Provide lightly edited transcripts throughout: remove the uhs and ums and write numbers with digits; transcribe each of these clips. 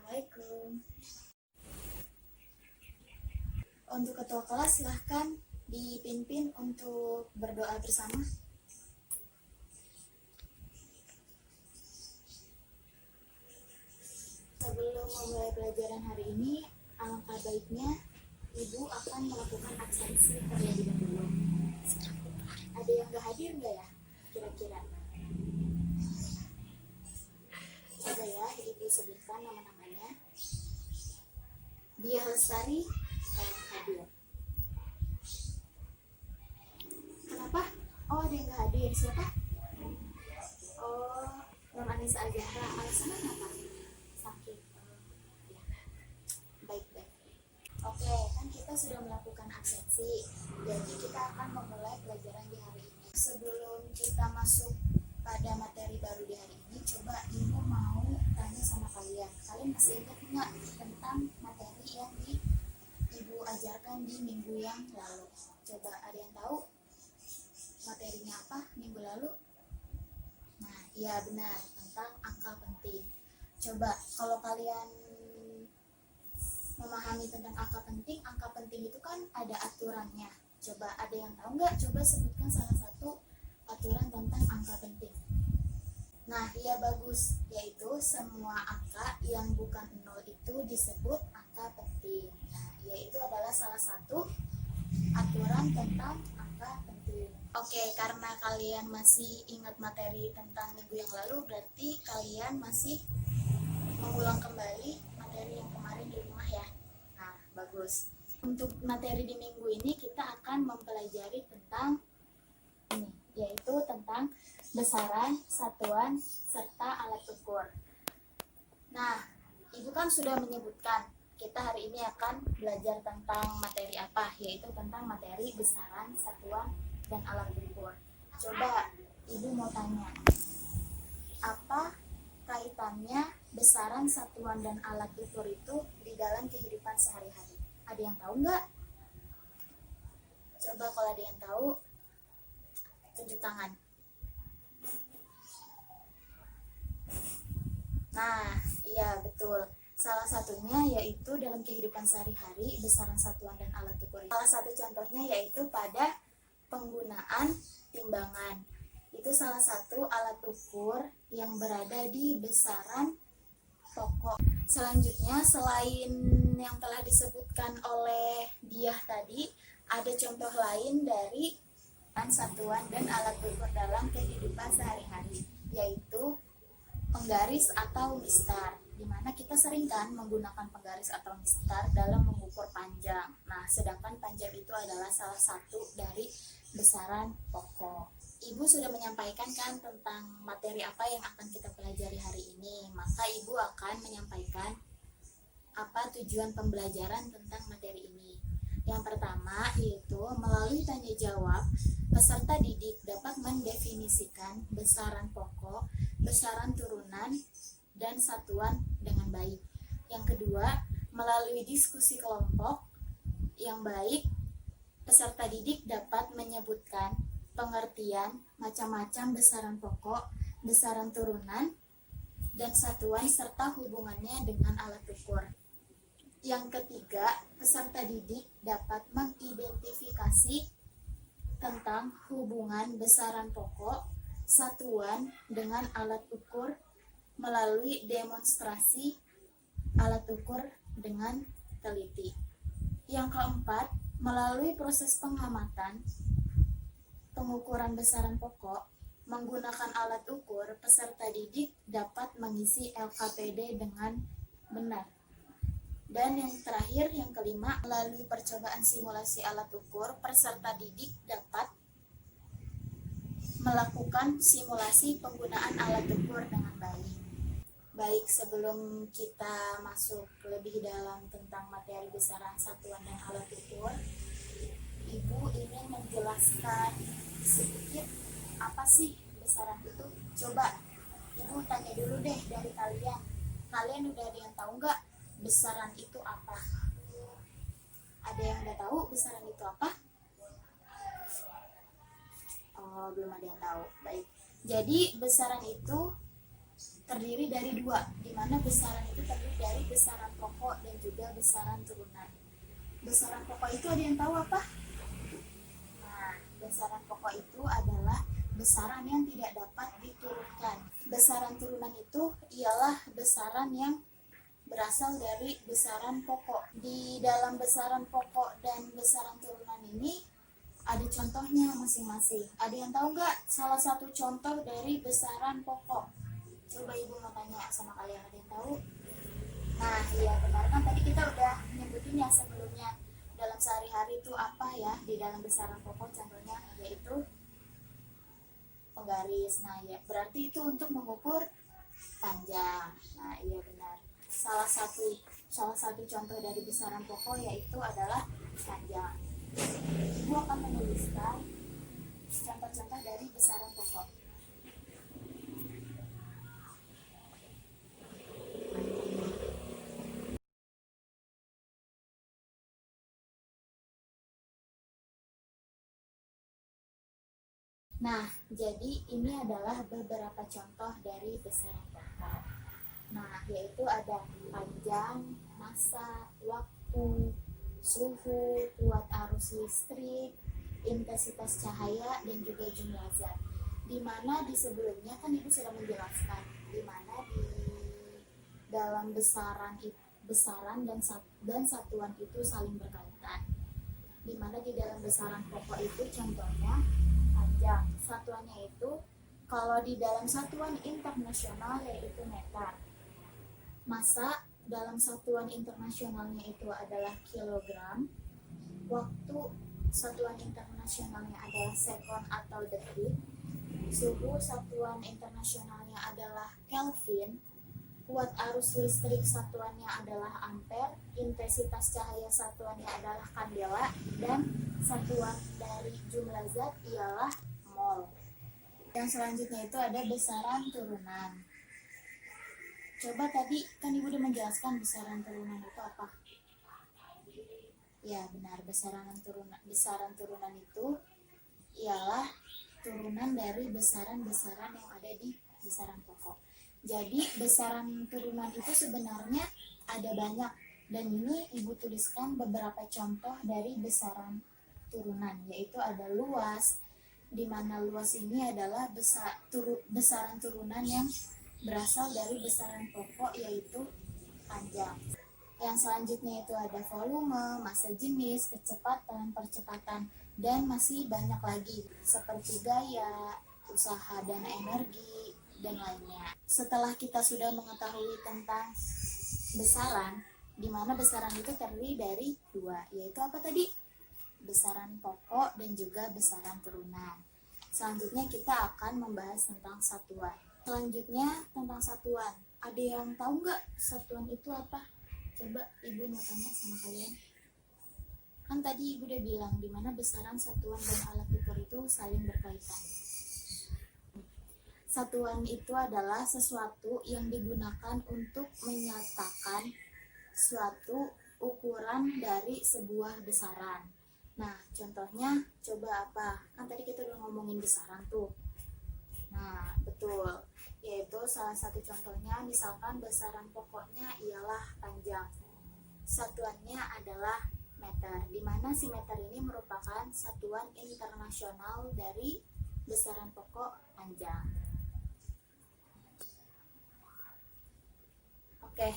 Assalamualaikum. Untuk ketua kelas silahkan dipimpin untuk berdoa bersama. Sebelum memulai pelajaran hari ini, alangkah baiknya Ibu akan melakukan absensi terlebih dahulu. Ada yang gak hadir nggak ya? Kira-kira. Coba ya, Ibu sebutkan nama-namanya. Dia Lestari hadir. Kenapa? Oh, ada yang gak hadir. Siapa? Oh, Nur Anissa Azahra. Alasannya apa? Sakit. Ya. Baik. Oke, kan kita sudah melakukan absensi. Jadi kita akan memulai pelajaran di hari ini. Sebelum kita masuk pada materi baru di hari ini, coba Ibu mau tanya sama kalian. Kalian masih ingat nggak tentang materi yang Ibu ajarkan di minggu yang lalu? Coba ada yang tahu materinya apa minggu lalu? Nah, iya benar, tentang angka penting. Coba kalau kalian memahami tentang angka penting itu kan ada aturannya. Coba ada yang tahu nggak? Coba sebutkan salah satu aturan tentang angka penting. Nah, ya bagus, yaitu semua angka yang bukan 0 itu disebut angka penting. Nah, yaitu adalah salah satu aturan tentang angka penting. Oke, karena kalian masih ingat materi tentang minggu yang lalu, berarti kalian masih mengulang kembali materi yang kemarin di rumah ya. Nah, bagus. Untuk materi di minggu ini kita akan mempelajari tentang ini, yaitu tentang besaran, satuan, serta alat ukur. Nah, Ibu kan sudah menyebutkan kita hari ini akan belajar tentang materi apa, yaitu tentang materi besaran, satuan, dan alat ukur. Coba Ibu mau tanya, apa kaitannya besaran, satuan, dan alat ukur itu di dalam kehidupan sehari-hari? Ada yang tahu nggak? Coba kalau ada yang tahu, tunjuk tangan. Nah, iya betul. Salah satunya yaitu dalam kehidupan sehari-hari, besaran, satuan, dan alat ukur. Salah satu contohnya yaitu pada penggunaan timbangan. Itu salah satu alat ukur yang berada di besaran pokok. Selanjutnya, selain yang telah disebutkan oleh Diah tadi, ada contoh lain dari satuan dan alat ukur dalam kehidupan sehari-hari, yaitu penggaris atau mistar, di mana kita sering kan menggunakan penggaris atau mistar dalam mengukur panjang. Nah, sedangkan panjang itu adalah salah satu dari besaran pokok. Ibu sudah menyampaikan kan tentang materi apa yang akan kita pelajari hari ini, maka Ibu akan menyampaikan apa tujuan pembelajaran tentang materi ini. Yang pertama yaitu melalui tanya jawab, peserta didik dapat mendefinisikan besaran pokok, besaran turunan, dan satuan dengan baik. Yang kedua, melalui diskusi kelompok yang baik, peserta didik dapat menyebutkan pengertian macam-macam besaran pokok, besaran turunan, dan satuan serta hubungannya dengan alat ukur. Yang ketiga, peserta didik dapat mengidentifikasi tentang hubungan besaran pokok, satuan dengan alat ukur melalui demonstrasi alat ukur dengan teliti. Yang keempat, melalui proses pengamatan pengukuran besaran pokok menggunakan alat ukur, peserta didik dapat mengisi LKPD dengan benar. Dan yang terakhir, yang kelima, melalui percobaan simulasi alat ukur, peserta didik dapat melakukan simulasi penggunaan alat ukur dengan baik. Baik, sebelum kita masuk lebih dalam tentang materi besaran, satuan, dan alat ukur, Ibu ingin menjelaskan sedikit apa sih besaran itu. Coba Ibu tanya dulu deh dari kalian. Kalian udah ada yang tahu nggak besaran itu apa? Ada yang udah tahu besaran itu apa? Oh, belum ada yang tahu. Baik. Jadi besaran itu terdiri dari dua, di mana besaran itu terdiri dari besaran pokok dan juga besaran turunan. Besaran pokok itu ada yang tahu apa? Nah, besaran pokok itu adalah besaran yang tidak dapat diturunkan. Besaran turunan itu ialah besaran yang berasal dari besaran pokok. Di dalam besaran pokok dan besaran turunan ini ada contohnya masing-masing. Ada yang tahu nggak salah satu contoh dari besaran pokok? Coba ibu mau tanya sama kalian, ada yang tahu? Nah, iya benar kan tadi kita udah nyebutin ya sebelumnya. Dalam sehari-hari itu apa ya di dalam besaran pokok contohnya, yaitu penggaris. Nah, ya berarti itu untuk mengukur panjang. Nah, iya benar. Salah satu contoh dari besaran pokok yaitu adalah panjang. Ibu akan menuliskan contoh-contoh dari besaran pokok. Nah, jadi ini adalah beberapa contoh dari besaran pokok. Nah, yaitu ada panjang, massa, waktu, suhu, kuat arus listrik, intensitas cahaya, dan juga jumlah zat. Di mana di sebelumnya kan Ibu sudah menjelaskan di mana di dalam besaran dan satuan itu saling berkaitan. Di mana di dalam besaran pokok itu contohnya panjang. Satuannya itu kalau di dalam satuan internasional yaitu meter. Massa dalam satuan internasionalnya itu adalah kilogram. Waktu satuan internasionalnya adalah sekon atau detik. Suhu satuan internasionalnya adalah Kelvin. Kuat arus listrik satuannya adalah ampere, intensitas cahaya satuannya adalah kandela, dan satuan dari jumlah zat ialah mol. Yang selanjutnya itu ada besaran turunan. Coba tadi kan Ibu udah menjelaskan besaran turunan itu apa? Ya benar, besaran turunan itu ialah turunan dari besaran-besaran yang ada di besaran pokok. Jadi besaran turunan itu sebenarnya ada banyak, dan ini Ibu tuliskan beberapa contoh dari besaran turunan, yaitu ada luas, di mana luas ini adalah besaran turunan yang berasal dari besaran pokok yaitu panjang. Yang selanjutnya itu ada volume, massa jenis, kecepatan, percepatan, dan masih banyak lagi seperti gaya, usaha dan energi, dan lainnya. Setelah kita sudah mengetahui tentang besaran, di mana besaran itu terdiri dari dua, yaitu apa tadi? Besaran pokok dan juga besaran turunan. Selanjutnya kita akan membahas tentang satuan. Selanjutnya tentang satuan. Ada yang tahu nggak satuan itu apa? Coba Ibu mau tanya sama kalian. Kan tadi Ibu udah bilang di mana besaran satuan dan alat ukur itu saling berkaitan. Satuan itu adalah sesuatu yang digunakan untuk menyatakan suatu ukuran dari sebuah besaran. Nah, contohnya coba apa? Kan tadi kita udah ngomongin besaran tuh. Nah, betul. Yaitu salah satu contohnya misalkan besaran pokoknya ialah panjang. Satuannya adalah meter, di mana si meter ini merupakan satuan internasional dari besaran pokok panjang. Oke,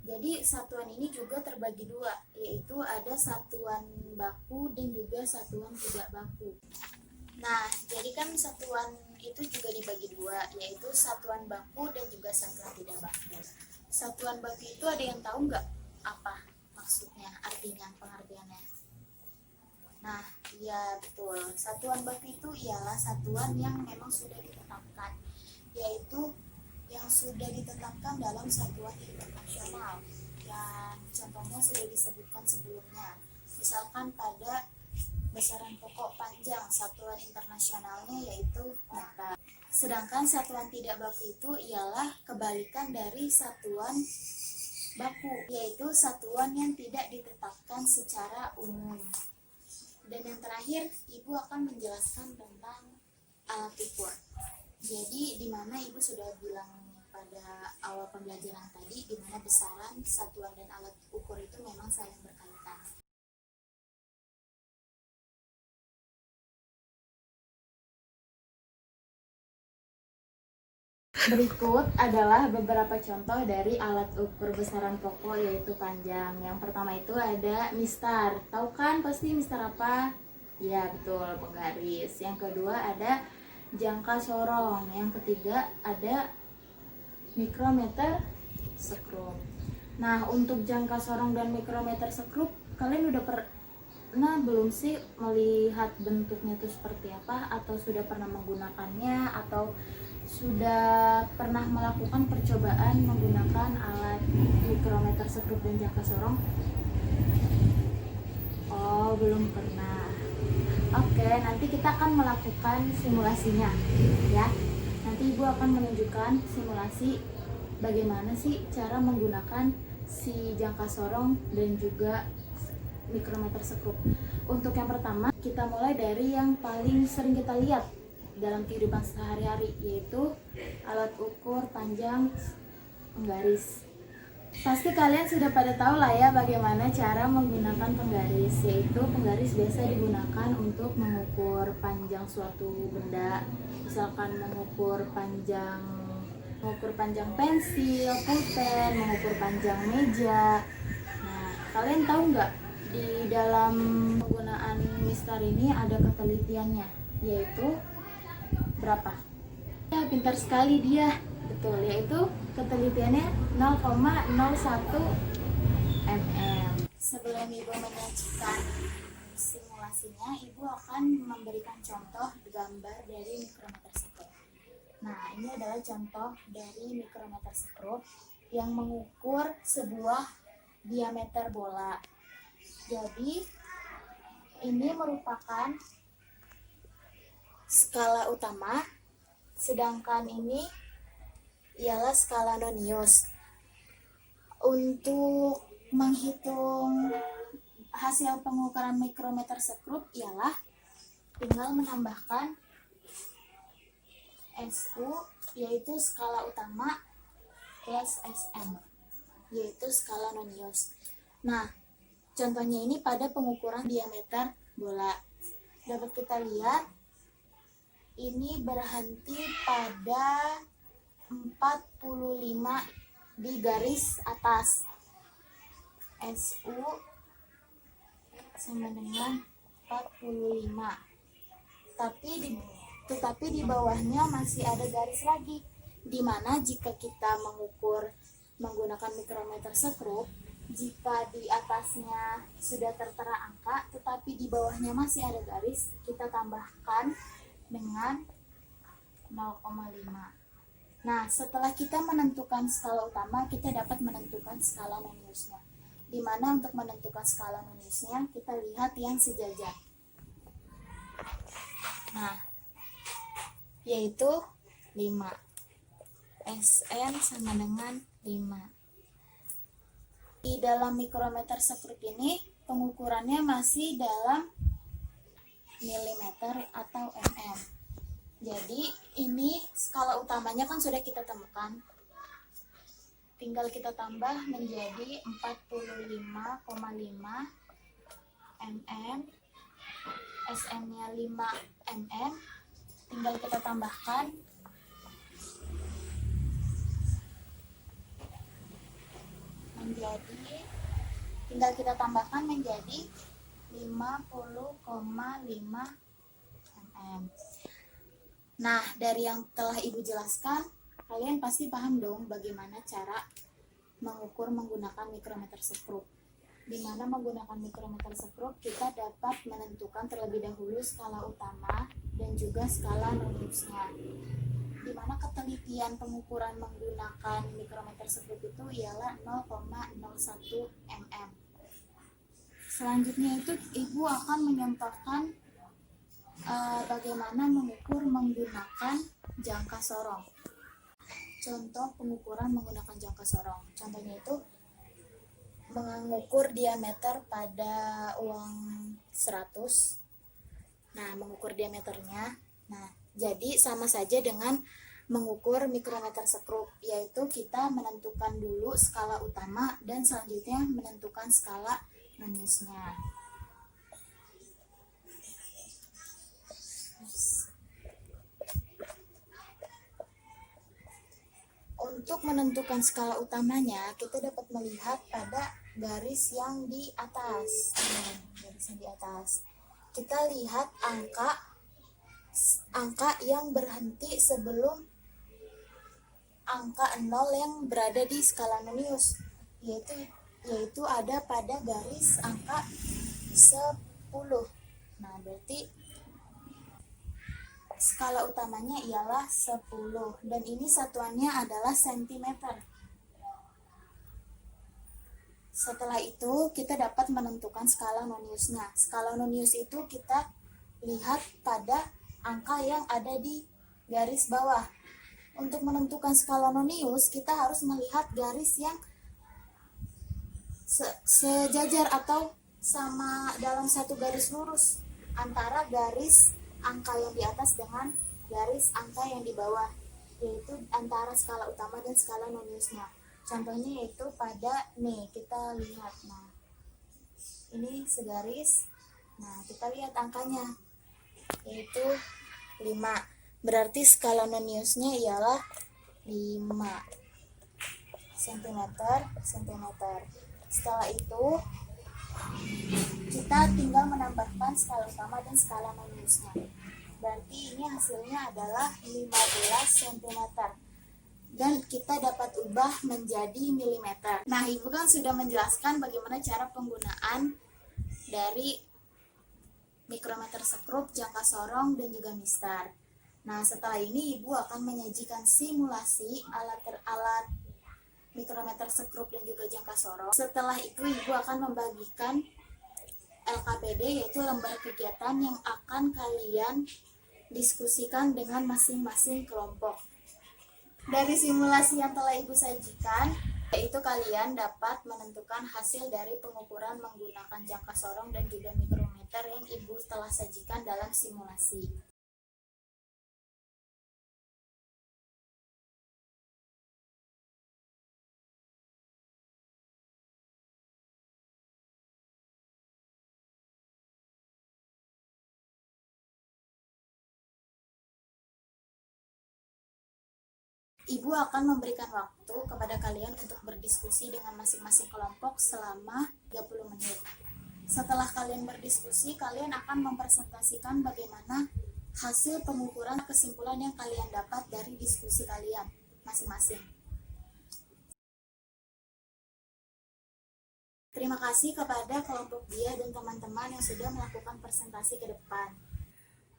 jadi satuan ini juga terbagi dua, yaitu ada satuan baku dan juga satuan tidak baku. Nah, jadi kan satuan itu juga dibagi dua, yaitu satuan baku dan juga satuan tidak baku. Satuan baku itu ada yang tahu nggak apa maksudnya, artinya, pengertiannya? Nah, iya betul. Satuan baku itu ialah satuan yang memang sudah ditetapkan, yaitu yang sudah ditetapkan dalam satuan internasional yang contohnya sudah disebutkan sebelumnya. Misalkan pada besaran pokok panjang, satuan internasionalnya yaitu meter. Sedangkan satuan tidak baku itu ialah kebalikan dari satuan baku, yaitu satuan yang tidak ditetapkan secara umum. Dan yang terakhir, Ibu akan menjelaskan tentang alat ukur. Jadi di mana Ibu sudah bilang pada awal pembelajaran tadi di mana besaran, satuan, dan alat ukur itu memang saling berkaitan. Berikut adalah beberapa contoh dari alat ukur besaran pokok, yaitu panjang. Yang pertama itu ada mistar. Tahu kan pasti mistar apa? Ya betul, penggaris. Yang kedua ada jangka sorong. Yang ketiga ada mikrometer sekrup. Nah, untuk jangka sorong dan mikrometer sekrup, kalian udah pernah belum sih melihat bentuknya itu seperti apa? Atau sudah pernah menggunakannya? Atau sudah pernah melakukan percobaan menggunakan alat mikrometer sekrup dan jangka sorong? Oh, belum pernah. Oke, nanti kita akan melakukan simulasinya ya. Nanti Ibu akan menunjukkan simulasi bagaimana sih cara menggunakan si jangka sorong dan juga mikrometer sekrup. Untuk yang pertama, kita mulai dari yang paling sering kita lihat dalam kehidupan sehari-hari, yaitu alat ukur panjang penggaris. Pasti kalian sudah pada tahu lah ya bagaimana cara menggunakan penggaris, yaitu penggaris biasa digunakan untuk mengukur panjang suatu benda, misalkan mengukur panjang pensil, pulpen, mengukur panjang meja. Nah, kalian tahu nggak di dalam penggunaan mistar ini ada ketelitiannya, yaitu berapa? Ya, pintar sekali dia. Betul, yaitu ketelitiannya 0,01 mm. Sebelum Ibu menyajikan simulasinya, Ibu akan memberikan contoh gambar dari mikrometer sekrup. Nah, ini adalah contoh dari mikrometer sekrup yang mengukur sebuah diameter bola. Jadi, ini merupakan skala utama, sedangkan ini ialah skala nonius. Untuk menghitung hasil pengukuran mikrometer sekrup ialah tinggal menambahkan SU, yaitu skala utama, plus SM, yaitu skala nonius. Nah, contohnya ini pada pengukuran diameter bola. Dapat kita lihat ini berhenti pada 45 di garis atas. SU sama dengan 45. Tetapi di bawahnya masih ada garis lagi, dimana jika kita mengukur menggunakan mikrometer sekrup, jika di atasnya sudah tertera angka tetapi di bawahnya masih ada garis, kita tambahkan dengan 0,5. Nah, setelah kita menentukan skala utama, kita dapat menentukan skala noniusnya. Di mana untuk menentukan skala noniusnya, kita lihat yang sejajar. Nah, yaitu 5. SN sama dengan 5. Di dalam mikrometer sekrup ini, pengukurannya masih dalam milimeter atau mm. Jadi ini skala utamanya kan sudah kita temukan, tinggal kita tambah menjadi 45,5 mm, SM nya 5 mm, tinggal kita tambahkan menjadi 50,5 mm. Nah, dari yang telah Ibu jelaskan, kalian pasti paham dong bagaimana cara mengukur menggunakan mikrometer sekrup. Di mana menggunakan mikrometer sekrup, kita dapat menentukan terlebih dahulu skala utama dan juga skala noniusnya. Di mana ketelitian pengukuran menggunakan mikrometer sekrup itu ialah 0,01 mm. Selanjutnya itu Ibu akan mencontohkan bagaimana mengukur menggunakan jangka sorong. Contoh pengukuran menggunakan jangka sorong. Contohnya itu mengukur diameter pada uang 100. Nah, mengukur diameternya. Nah, jadi sama saja dengan mengukur mikrometer sekrup, yaitu kita menentukan dulu skala utama dan selanjutnya menentukan skala non-use-nya. Untuk menentukan skala utamanya, kita dapat melihat pada garis yang di atas. Garis yang di atas. Kita lihat angka yang berhenti sebelum angka 0 yang berada di skala non-use, yaitu ada pada garis angka 10. Nah, berarti skala utamanya ialah 10 dan ini satuannya adalah sentimeter. Setelah itu kita dapat menentukan skala non-use-nya. Skala non-use itu kita lihat pada angka yang ada di garis bawah. Untuk menentukan skala non-use kita harus melihat garis yang sejajar atau sama dalam satu garis lurus antara garis angka yang di atas dengan garis angka yang di bawah, yaitu antara skala utama dan skala non-use-nya. Contohnya yaitu pada kita lihat, ini segaris. Nah, kita lihat angkanya yaitu 5. Berarti skala non-use-nya ialah 5 cm. Setelah itu kita tinggal menambahkan skala utama dan skala non-use-nya. Berarti ini hasilnya adalah 15 cm. Dan kita dapat ubah menjadi milimeter. Nah, Ibu kan sudah menjelaskan bagaimana cara penggunaan dari mikrometer sekrup, jangka sorong, dan juga mistar. Nah, setelah ini Ibu akan menyajikan simulasi alat mikrometer sekrup dan juga jangka sorong. Setelah itu Ibu akan membagikan LKPD, yaitu lembar kegiatan yang akan kalian diskusikan dengan masing-masing kelompok. Dari simulasi yang telah Ibu sajikan, yaitu kalian dapat menentukan hasil dari pengukuran menggunakan jangka sorong dan juga mikrometer yang Ibu telah sajikan dalam simulasi. Ibu akan memberikan waktu kepada kalian untuk berdiskusi dengan masing-masing kelompok selama 30 menit. Setelah kalian berdiskusi, kalian akan mempresentasikan bagaimana hasil pengukuran kesimpulan yang kalian dapat dari diskusi kalian masing-masing. Terima kasih kepada kelompok dia dan teman-teman yang sudah melakukan presentasi ke depan.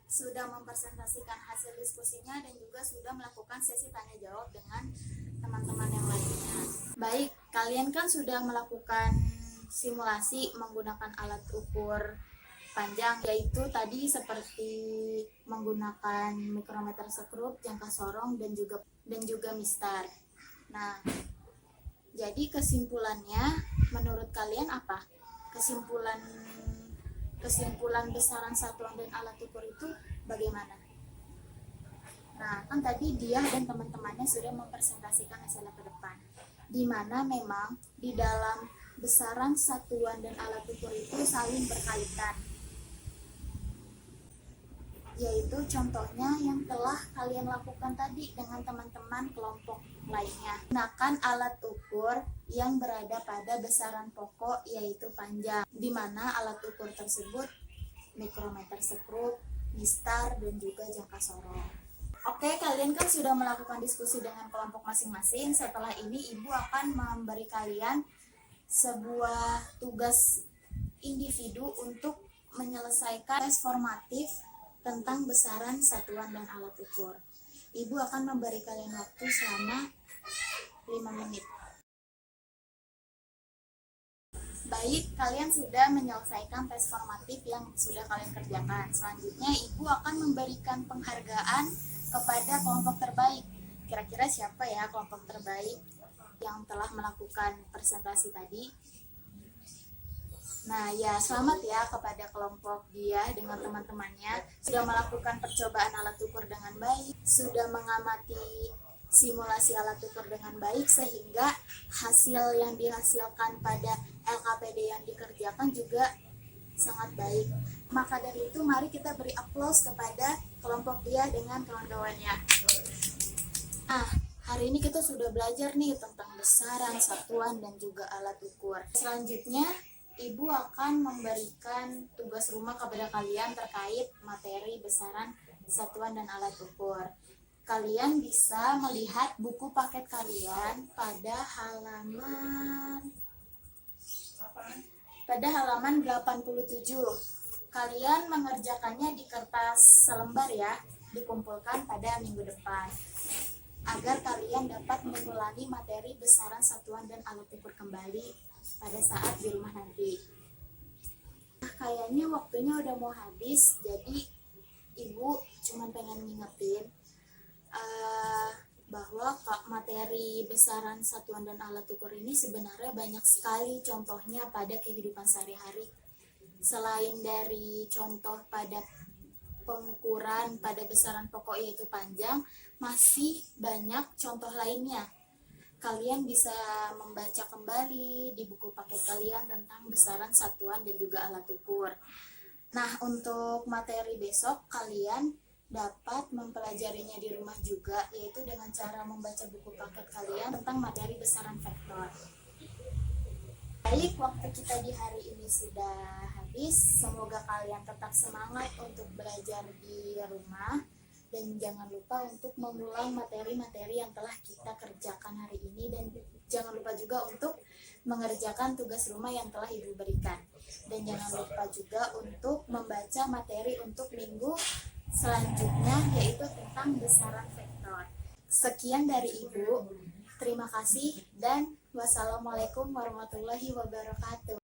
Sudah mempresentasikan hasil diskusinya dan juga sudah melakukan sesi tanya jawab dengan teman-teman yang lainnya. Baik, kalian kan sudah melakukan simulasi menggunakan alat ukur panjang, yaitu tadi seperti menggunakan mikrometer sekrup, jangka sorong, dan juga mistar. Nah, jadi kesimpulannya menurut kalian apa? Kesimpulan besaran satuan dan alat ukur itu bagaimana? Nah, kan tadi dia dan teman-temannya sudah mempresentasikan hasilnya ke depan, di mana memang di dalam besaran satuan dan alat ukur itu saling berkaitan, yaitu contohnya yang telah kalian lakukan tadi dengan teman-teman kelompok lainnya. Gunakan alat ukur yang berada pada besaran pokok yaitu panjang, di mana alat ukur tersebut mikrometer sekrup, mistar, dan juga jangka sorong. Oke, kalian kan sudah melakukan diskusi dengan kelompok masing-masing. Setelah ini Ibu akan memberi kalian sebuah tugas individu untuk menyelesaikan tes formatif tentang besaran satuan dan alat ukur. Ibu akan memberi kalian waktu selama 5 menit. Baik, kalian sudah menyelesaikan tes formatif yang sudah kalian kerjakan. Selanjutnya, Ibu akan memberikan penghargaan kepada kelompok terbaik. Kira-kira siapa ya kelompok terbaik yang telah melakukan presentasi tadi? Nah, ya selamat ya kepada kelompok dia dengan teman-temannya sudah melakukan percobaan alat ukur dengan baik, sudah mengamati simulasi alat ukur dengan baik sehingga hasil yang dihasilkan pada LKPD yang dikerjakan juga sangat baik. Maka dari itu mari kita beri aplaus kepada kelompok dia dengan kawan-kawannya. Nah, hari ini kita sudah belajar nih tentang besaran, satuan, dan juga alat ukur. Selanjutnya, Ibu akan memberikan tugas rumah kepada kalian terkait materi besaran, satuan, dan alat ukur. Kalian bisa melihat buku paket kalian pada halaman 87. Kalian mengerjakannya di kertas selembar ya, dikumpulkan pada minggu depan agar kalian dapat mengulangi materi besaran, satuan, dan alat ukur kembali pada saat di rumah nanti. Nah, kayaknya waktunya udah mau habis, jadi Ibu cuma pengen ngingetin bahwa materi besaran, satuan, dan alat ukur ini sebenarnya banyak sekali contohnya pada kehidupan sehari-hari. Selain dari contoh pada pengukuran pada besaran pokok yaitu panjang, masih banyak contoh lainnya. Kalian bisa membaca kembali di buku paket kalian tentang besaran, satuan, dan juga alat ukur. Nah, untuk materi besok kalian dapat mempelajarinya di rumah juga, yaitu dengan cara membaca buku paket kalian tentang materi besaran vektor. Baik, waktu kita di hari ini sudah habis. Semoga kalian tetap semangat untuk belajar di rumah dan jangan lupa untuk mengulang materi-materi yang telah kita kerjakan hari ini, dan jangan lupa juga untuk mengerjakan tugas rumah yang telah Ibu berikan, dan jangan lupa juga untuk membaca materi untuk minggu selanjutnya yaitu tentang besaran vektor. Sekian dari Ibu, terima kasih dan wassalamualaikum warahmatullahi wabarakatuh.